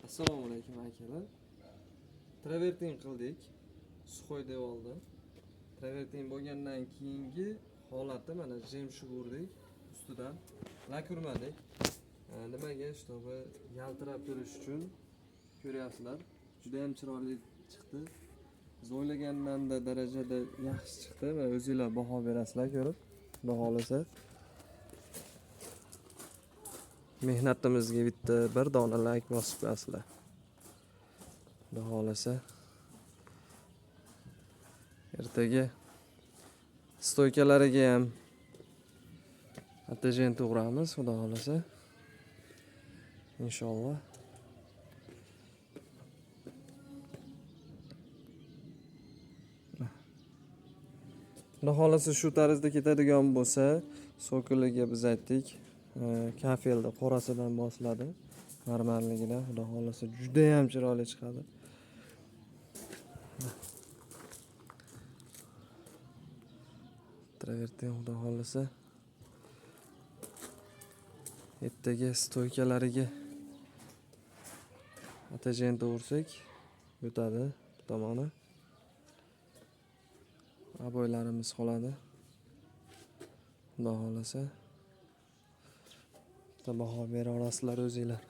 Assalomu alaykum akalar. Travertin qildik. Suxoy devoldi. Travertin bo'lgandan keyingi holati mana jemshug urdik ustidan. Lak urmadik. Nimaga? Shtobi yaltirab turish uchun ko'ryapsizlar. Juda ham chiroyli chiqdi. Biz o'ylagandan-da darajada yaxshi chiqdi va o'zingizlar baho berasizlar ko'rib. Baholasa mehnatimizga bitta bir dona lak bosib qo'yasizlar. Xudo xolasa ertaga stoykalariga ham attajent uramiz, xudo xolasa. Inshaalloh. Xudo xolasa shu tarzda ketadigan bo'lsa, sokiliga biz aytdik, kafelda qorasidan bosiladi, marmarligidan. Xudo xolasa juda ham chiroyli chiqadi. Travertin xudo xolasa ertaga stoykalariga attajent ursak o'tadi tomoni. Aboylarimiz qoladi. Xudo xolasa baho bera olasizlar o'zinglar.